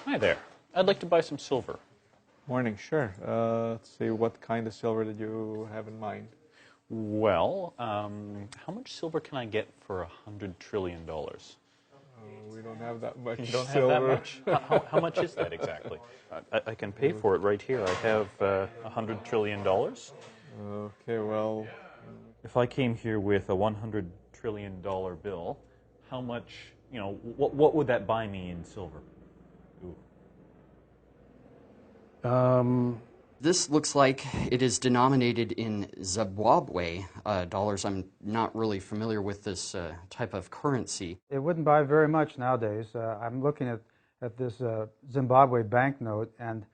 Hi there. I'd like to buy some silver. Morning, sure. Let's see, what kind of silver did you have in mind? Well, how much silver can I get for $100 trillion? We don't have that much You don't have silver. that much? How much is that exactly? I can pay for it right here. I have $100 trillion. Okay, well, If I came here with a $100 trillion bill, how much, what would that buy me in silver? Ooh. This looks like it is denominated in Zimbabwe dollars. I'm not really familiar with this type of currency. It wouldn't buy very much nowadays. I'm looking at this Zimbabwe banknote, and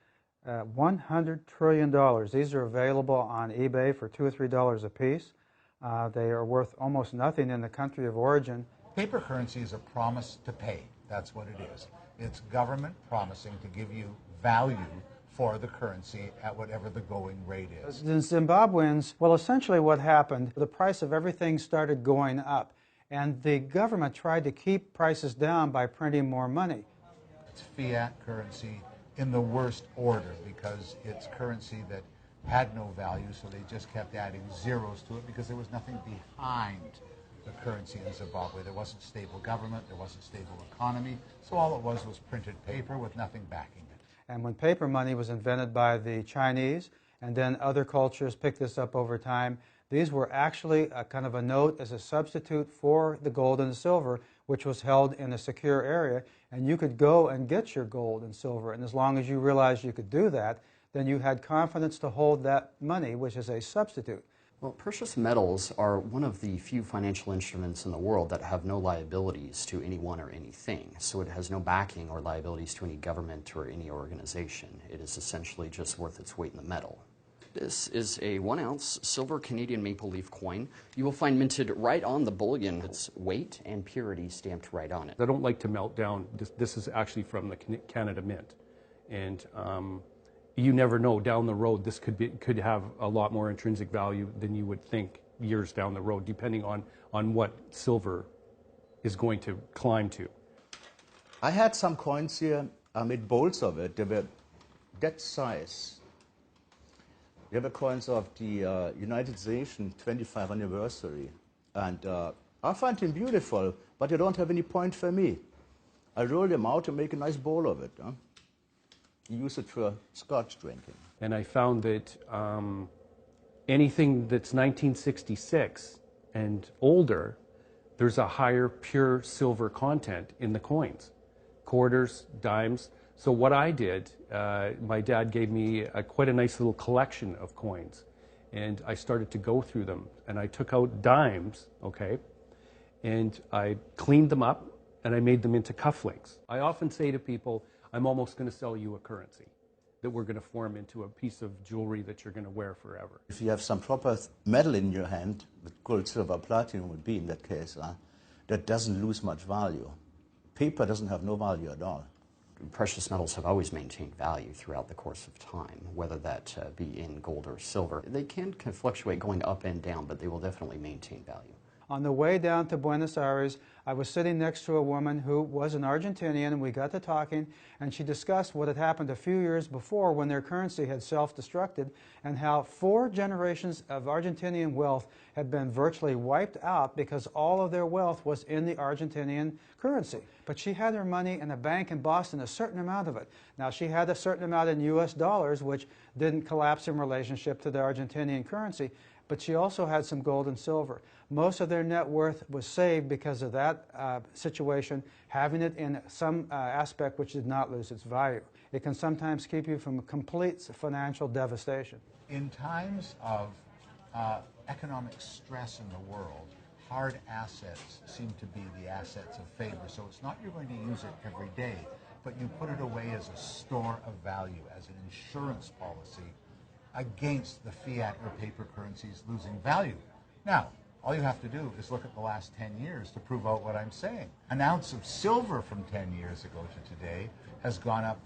$100 trillion. These are available on eBay for $2 or $3 a piece. They are worth almost nothing in the country of origin. Paper currency is a promise to pay. That's what it is. It's government promising to give you value for the currency at whatever the going rate is. The Zimbabweans, well, essentially what happened, the price of everything started going up, and the government tried to keep prices down by printing more money. It's fiat currency in the worst order because it's currency that had no value, so they just kept adding zeros to it because there was nothing behind the currency in Zimbabwe. There wasn't stable government, there wasn't stable economy, so all it was printed paper with nothing backing it. And when paper money was invented by the Chinese, and then other cultures picked this up over time, these were actually a kind of a note as a substitute for the gold and silver, which was held in a secure area, and you could go and get your gold and silver, and as long as you realized you could do that, then you had confidence to hold that money, which is a substitute. Well, precious metals are one of the few financial instruments in the world that have no liabilities to anyone or anything. So it has no backing or liabilities to any government or any organization. It is essentially just worth its weight in the metal. This is a 1-ounce silver Canadian maple leaf coin. You will find minted right on the bullion. Its weight and purity stamped right on it. I don't like to melt down. This is actually from the Canada Mint. And you never know, down the road this could have a lot more intrinsic value than you would think years down the road, depending on what silver is going to climb to. I had some coins here. I made bowls of it. They were that size. They were coins of the United Nations 25th anniversary. And I find them beautiful, but they don't have any point for me. I roll them out and make a nice bowl of it. Huh? Use it for scotch drinking. And I found that anything that's 1966 and older, there's a higher pure silver content in the coins. Quarters, dimes. So what I did, my dad gave me quite a nice little collection of coins. And I started to go through them. And I took out dimes, okay, and I cleaned them up and I made them into cufflinks. I often say to people, I'm almost going to sell you a currency that we're going to form into a piece of jewelry that you're going to wear forever. If you have some proper metal in your hand, with gold, silver, platinum would be in that case, that doesn't lose much value. Paper doesn't have no value at all. Precious metals have always maintained value throughout the course of time, whether that be in gold or silver. They can fluctuate going up and down, but they will definitely maintain value. On the way down to Buenos Aires, I was sitting next to a woman who was an Argentinian, and we got to talking, and she discussed what had happened a few years before when their currency had self-destructed, and how 4 generations of Argentinian wealth had been virtually wiped out because all of their wealth was in the Argentinian currency. But she had her money in a bank in Boston, a certain amount of it. Now, she had a certain amount in U.S. dollars, which didn't collapse in relationship to the Argentinian currency, but she also had some gold and silver. Most of their net worth was saved because of that situation, having it in some aspect which did not lose its value. It can sometimes keep you from complete financial devastation. In times of economic stress in the world, hard assets seem to be the assets of favor. So it's not you're going to use it every day, but you put it away as a store of value, as an insurance policy against the fiat or paper currencies losing value. Now, all you have to do is look at the last 10 years to prove out what I'm saying. An ounce of silver from 10 years ago to today has gone up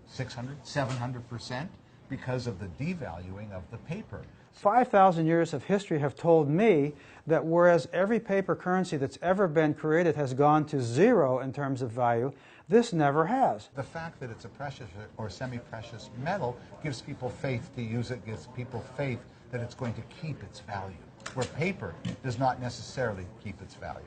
600, 700% because of the devaluing of the paper. 5,000 years of history have told me that whereas every paper currency that's ever been created has gone to zero in terms of value, this never has. The fact that it's a precious or semi-precious metal gives people faith to use it, gives people faith that it's going to keep its value, where paper does not necessarily keep its value.